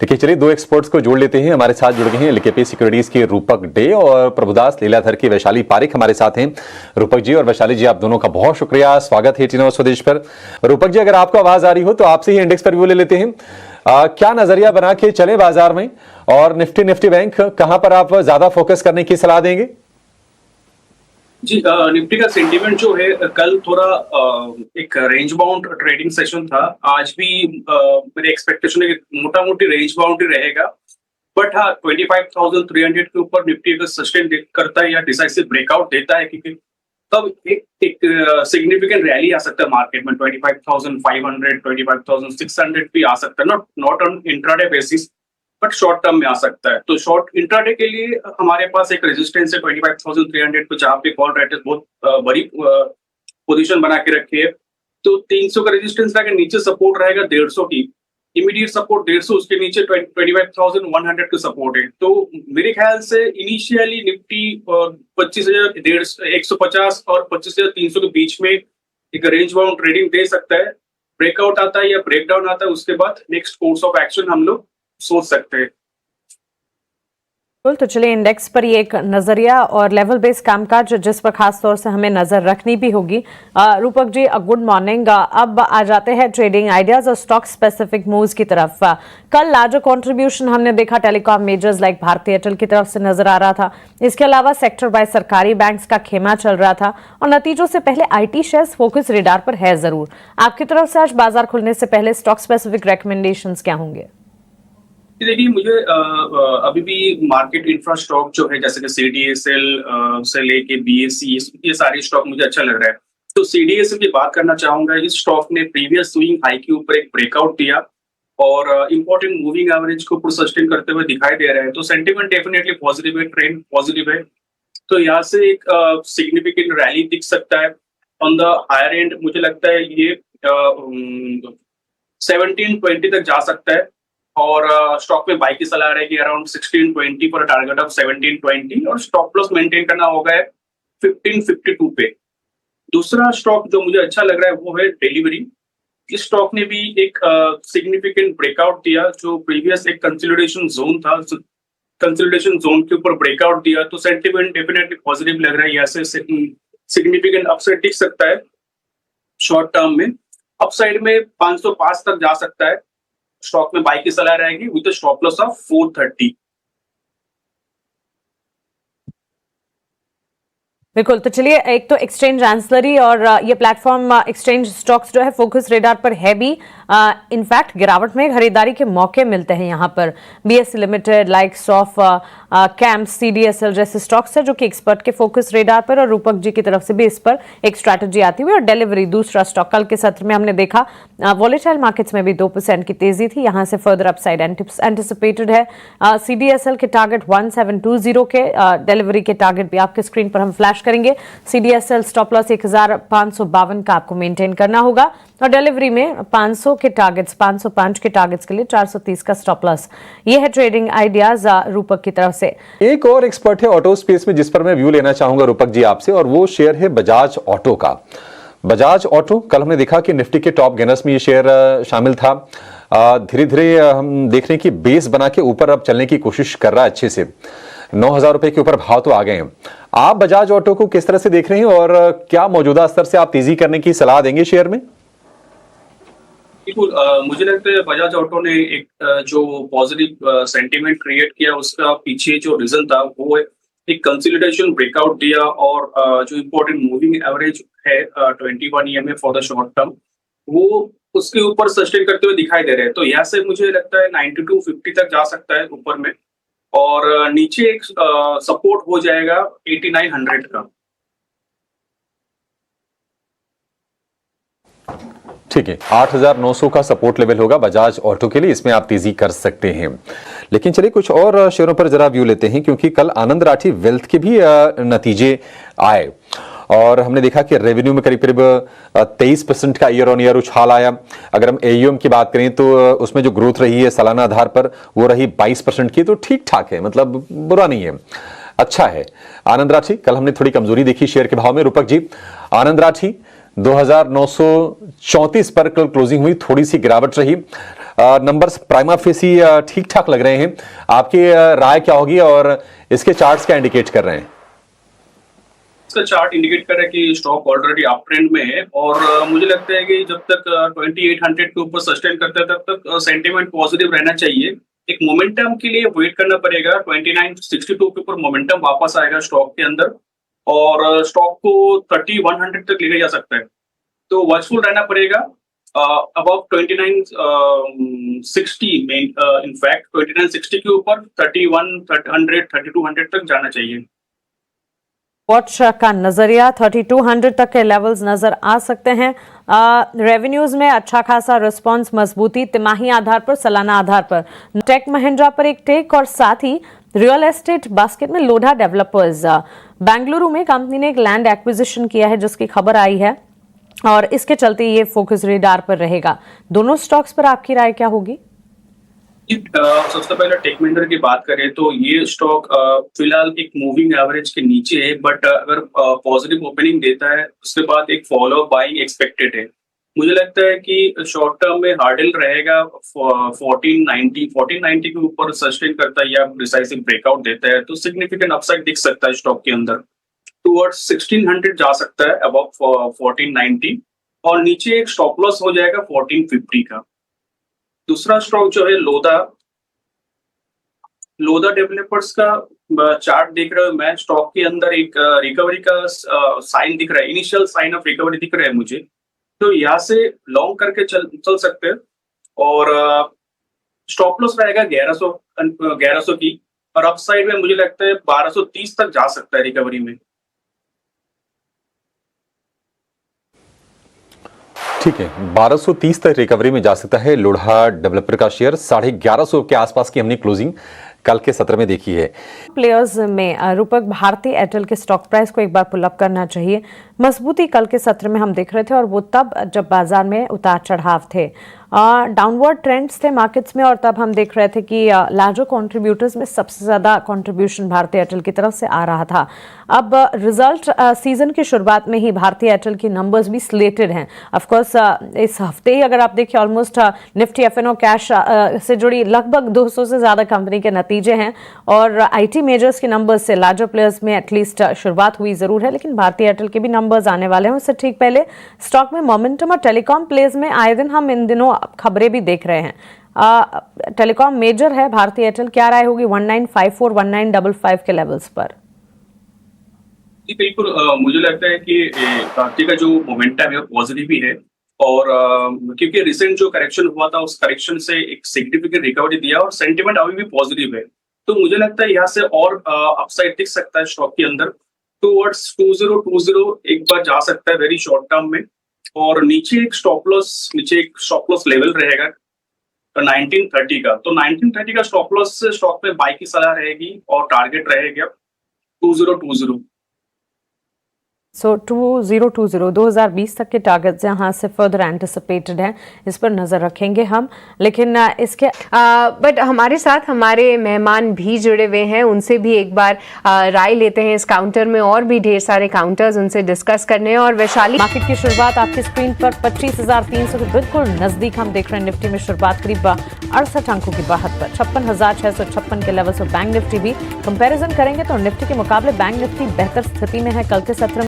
देखिए चलिए दो एक्सपर्ट्स को जोड़ लेते हैं। हमारे साथ जुड़ गए हैं एलकेपी सिक्योरिटीज के रूपक डे और प्रभुदास लीलाधर की वैशाली पारिक हमारे साथ हैं। रूपक जी और वैशाली जी, आप दोनों का बहुत शुक्रिया, स्वागत है टीनव स्वदेश पर। रूपक जी, अगर आपको आवाज आ रही हो तो आपसे ही इंडेक्स पर व्यू ले लेते हैं। क्या नजरिया बना के चले बाजार में और निफ्टी बैंक कहां पर आप ज्यादा फोकस करने की सलाह देंगे? जी, निफ्टी का सेंटीमेंट जो है कल थोड़ा एक रेंज बाउंड ट्रेडिंग सेशन था। आज भी मेरे एक्सपेक्टेशन है कि मोटा मोटी रेंज बाउंड ही रहेगा। बट हाँ, 25,300 के ऊपर निफ्टी अगर सस्टेन करता है या डिसाइसिव ब्रेकआउट देता है, क्योंकि तब एक सिग्निफिकेंट रैली आ सकता है मार्केट में। 25,500 25,600 भी आ सकता है, not on intraday basis but short term में आ सकता है। तो शॉर्ट इंट्राडे के लिए हमारे पास एक रेजिस्टेंस है 25,300 को, जहां पे कॉल राइटर्स बहुत बड़ी पोजीशन बना के रखी है। तो 300 का रेजिस्टेंस रहेगा, नीचे सपोर्ट रहेगा 150 की, इमीडिएट सपोर्ट 150, उसके नीचे 25,100 का सपोर्ट है। तो मेरे ख्याल से इनिशियली निफ्टी 25,150 और 25,300 के बीच में एक रेंज बाउंड ट्रेडिंग दे सकता है। ब्रेकआउट आता है या ब्रेकडाउन आता है, उसके बाद नेक्स्ट कोर्स ऑफ एक्शन हम लोग सोच सकते हैं। तो चलिए इंडेक्स पर ये एक नजरिया और लेवल बेस्ड कामकाज जिस पर खास तौर से हमें नजर रखनी भी होगी। Rupak ji, good morning. अब आ जाते हैं ट्रेडिंग आइडियाज और स्टॉक स्पेसिफिक मूव्स की तरफ। कल लार्जर कंट्रीब्यूशन हमने देखा telecom majors like Bharti Airtel की तरफ से नजर आ रहा था। इसके अलावा सेक्टर बाय सरकारी बैंक्स का खेमा चल रहा था और नतीजों से पहले आईटी शेयर्स फोकस रेडार पर है जरूर। आपकी तरफ से आज बाजार खुलने से पहले स्टॉक स्पेसिफिक रिकमेंडेशंस क्या होंगे? देखिए, मुझे अभी भी मार्केट इंफ्रा स्टॉक जो है, जैसे कि सीडीएसएल से लेके बीएससी, ये सारे स्टॉक मुझे अच्छा लग रहा है। तो सीडीएसएल की बात करना चाहूंगा। इस स्टॉक ने प्रीवियस स्विंग हाई के ऊपर एक ब्रेकआउट दिया और इंपॉर्टेंट मूविंग एवरेज को ऊपर सस्टेन करते हुए दिखाई दे रहा है। तो सेंटिमेंट डेफिनेटली पॉजिटिव है, ट्रेंड पॉजिटिव है। तो यहाँ से एक सिग्निफिकेंट रैली दिख सकता है। ऑन द हायर एंड मुझे लगता है ये 1720 तक जा सकता है और स्टॉक में बाई की सलाह रहेगी अराउंड 1620 पर टारगेट ऑफ 1720 और स्टॉप लॉस मेंटेन करना होगा है 1552 पे। दूसरा स्टॉक जो मुझे अच्छा लग रहा है वो है डिलीवरी। इस स्टॉक ने भी एक सिग्निफिकेंट ब्रेकआउट दिया, जो प्रीवियस एक कंसोलिडेशन जोन था, कंसोलिडेशन जोन के ऊपर ब्रेकआउट दिया। तो सेंटिमेंट डेफिनेटली पॉजिटिव लग रहा है। यहाँ से सिग्निफिकेंट अपसाइड दिख सकता है शॉर्ट टर्म में। अपसाइड में 505 तक जा सकता है। स्टॉक में बाई की सलाह रहेगी विद स्टॉप लॉस ऑफ 430। बिल्कुल। तो चलिए, एक तो एक्सचेंज एंसलरी और ये प्लेटफॉर्म एक्सचेंज स्टॉक्स जो है फोकस रेडार पर है भी। इनफैक्ट गिरावट में खरीदारी के मौके मिलते हैं यहाँ पर। BSc limited, likes of camp, CDSL जैसे स्टॉक्स है जो कि एक्सपर्ट के फोकस रेडार पर, और रूपक जी की तरफ से भी इस पर एक स्ट्रैटेजी आती हुई। और डिलीवरी दूसरा स्टॉक, कल के सत्र में हमने देखा वॉलेटाइल मार्केट्स में भी 2% की तेजी थी, यहाँ से फर्दर अपसाइड एंटिसिपेटेड है। सीडीएसएल के टारगेट 1720 के, डिलीवरी के टारगेट भी आपके स्क्रीन पर हम फ्लैश करेंगे। सीडीएसएल स्टॉप लॉस 1552 का आपको मेंटेन करना होगा और डिलीवरी में 500 के टारगेट्स, 505 के टारगेट्स के लिए 430 का स्टॉप लॉस। ये है ट्रेडिंग आइडियाज रूपक की तरफ से। एक और एक्सपर्ट है ऑटो स्पेस में जिस पर मैं व्यू लेना चाहूंगा रूपक जी आपसे, और वो शेयर है बजाज ऑटो का। बजाज ऑटो, कल हमने देखा कि निफ्टी के टॉप गेनर्स में ये शेयर शामिल था। धीरे धीरे हम देख रहे हैं कि बेस बना के ऊपर अब चलने की कोशिश कर रहा है अच्छे से। 9,000 रुपए के ऊपर भाव तो आ गए हैं। आप बजाज ऑटो को किस तरह से देख रहे हैं और क्या मौजूदा स्तर से आप तेजी करने की सलाह देंगे शेयर में? बिल्कुल, मुझे लगता है बजाज ऑटो ने एक जो पॉजिटिव सेंटीमेंट क्रिएट किया, उसका पीछे जो रीजन था वो एक कंसोलिडेशन ब्रेकआउट दिया और जो इम्पोर्टेंट मूविंग एवरेज है 21 EMA for the short term, वो उसके ऊपर सस्टेन करते हुए दिखाई दे रहे हैं। तो यहाँ से मुझे लगता है 9250 तक जा सकता है ऊपर में, और नीचे एक सपोर्ट हो जाएगा 8900 का। ठीक है, 8,900 का सपोर्ट लेवल होगा बजाज ऑटो के लिए, इसमें आप तेजी कर सकते हैं। लेकिन चलिए कुछ और शेयरों पर जरा व्यू लेते हैं, क्योंकि कल आनंद राठी वेल्थ के भी नतीजे आए और हमने देखा कि रेवेन्यू में करीब करीब 23% का ईयर ऑन ईयर उछाल आया। अगर हम एयूएम की बात करें तो उसमें जो ग्रोथ रही है सालाना आधार पर वो रही 22% की, तो ठीक ठाक है, मतलब बुरा नहीं है, अच्छा है। आनंद राठी, कल हमने थोड़ी कमजोरी देखी शेयर के भाव में। रूपक जी, आनंद राठी 2934 पर कल क्लोजिंग हुई, थोड़ी सी गिरावट रही। नंबर्स प्राइमा फेसी ठीक ठाक लग रहे हैं। आपकी राय क्या होगी और इसके चार्ट्स क्या इंडिकेट कर रहे हैं? इसका चार्ट इंडिकेट कर रहा है कि स्टॉक ऑलरेडी अप ट्रेंड में है और मुझे लगता है कि जब तक 2800 के ऊपर सस्टेन करता है तब तक सेंटीमेंट पॉजिटिव रहना चाहिए। एक मोमेंटम के लिए वेट करना पड़ेगा। 2962 के ऊपर मोमेंटम वापस आएगा स्टॉक के अंदर और स्टॉक को 3100 तक लेके जा सकता है, तो वॉचफुल रहना पड़ेगा। अबव 2960 में इनफैक्ट 2960 के ऊपर 3100 3200 तक जाना चाहिए। वॉच का नजरिया 3200 तक के लेवल्स नजर आ सकते हैं। रेवेन्यूज में अच्छा खासा रिस्पांस, मजबूती तिमाही आधार पर, सालाना आधार पर। टेक महिंद्रा पर एक टेक और साथ ही रियल एस्टेट बास्केट में लोढ़ा डेवलपर्स। बेंगलुरु में कंपनी ने एक लैंड एक्विजिशन किया है जिसकी खबर आई है और इसके चलते ये फोकस रेडार पर रहेगा। दोनों स्टॉक्स पर आपकी राय क्या होगी? सबसे पहले टेक महिंद्रा की बात करें तो ये स्टॉक फिलहाल एक मूविंग एवरेज के नीचे है, बट अगर पॉजिटिव ओपनिंग देता है उसके बाद एक फॉलो बाइंग एक्सपेक्टेड है। मुझे लगता है कि शॉर्ट टर्म में हार्डल रहेगा 1490 के ऊपर सस्टेन करता है या डिसाइसिव ब्रेकआउट देता है तो सिग्निफिकेंट अपसाइड दिख सकता है स्टॉक के अंदर। टुवर्ड्स 1600 जा सकता है अबव 1490 और नीचे एक स्टॉप लॉस हो जाएगा 1450 का। दूसरा स्टॉक जो है लोधा डेवलपर्स का चार्ट देख रहे हो मैं, स्टॉक के अंदर एक रिकवरी का साइन दिख रहा है, इनिशियल साइन ऑफ रिकवरी दिख रहा है मुझे, तो यहाँ से लॉन्ग करके चल सकते हैं और स्टॉप लॉस रहेगा 1100 की और अपसाइड में मुझे लगता है 1230 तक जा सकता है रिकवरी में। ठीक है, 1230 तक रिकवरी में जा सकता है लोढ़ा डेवलपर का शेयर। 1150 के आसपास की हमने क्लोजिंग कल के सत्र में देखी है। प्लेयर्स में रूपक, भारती एयरटेल के स्टॉक प्राइस को एक बार पुलअप करना चाहिए। मजबूती कल के सत्र में हम देख रहे थे और वो तब जब बाजार में उतार चढ़ाव थे, डाउनवर्ड ट्रेंड्स थे मार्केट्स में और तब हम देख रहे थे कि लार्जर कंट्रीब्यूटर्स में सबसे ज्यादा कंट्रीब्यूशन भारती एयरटेल की तरफ से आ रहा था। अब रिजल्ट सीजन की शुरुआत में ही भारती एयरटेल की नंबर्स भी स्लेटेड हैं। ऑफ कोर्स इस हफ्ते ही अगर आप देखिए ऑलमोस्ट निफ्टी एफएनओ कैश से जुड़ी लगभग 200 से ज्यादा कंपनी के नतीजे हैं और आईटी मेजर्स के नंबर्स से लार्जर प्लेयर्स में एटलीस्ट शुरुआत हुई जरूर है, लेकिन भारती एयरटेल के भी नंबर्स आने वाले हैं। उससे ठीक पहले स्टॉक में मोमेंटम और टेलीकॉम प्लेज में आए दिन हम इन दिनों खबरें भी देख रहे हैं। टेलीकॉम मेजर है भारती एयरटेल, क्या राय होगी 1954 1955 के लेवल्स पर? जी बिल्कुल, मुझे लगता है कि भारती का जो मोमेंटम है वो पॉजिटिव ही है और क्योंकि रिसेंट जो करेक्शन हुआ था उस करेक्शन से एक सिग्निफिकेंट रिकवरी दिया और सेंटिमेंट अभी भी पॉजिटिव है, तो मुझे लगता है यहाँ से और अपसाइड दिख सकता है स्टॉक के अंदर। टुवर्ड्स 2020 एक बार जा सकता है वेरी शॉर्ट टर्म में और नीचे एक स्टॉप लॉस लेवल रहेगा 1930 का, तो 1930 का स्टॉप लॉस से स्टॉक में बाई की सलाह रहेगी और टारगेट रहेगा 2020। सो 2020 तक के टारगेट्स यहाँ से फर्दर एंटिसिपेटेड हैं, इस पर नजर रखेंगे हम। लेकिन इसके बट हमारे साथ हमारे मेहमान भी जुड़े हुए हैं, उनसे भी एक बार राय लेते हैं। इस काउंटर में और भी ढेर सारे काउंटर्स उनसे डिस्कस करने हैं। और वैशाली, मार्केट की शुरुआत आपकी स्क्रीन पर 25,300 के बिल्कुल नजदीक हम देख रहे हैं। निफ्टी में शुरुआत करीब 68 अंकों की बढ़त पर 56,656 के लेवल से बैंक निफ्टी भी कंपैरिजन करेंगे तो निफ्टी के मुकाबले बैंक निफ्टी बेहतर स्थिति में है। कल के सत्र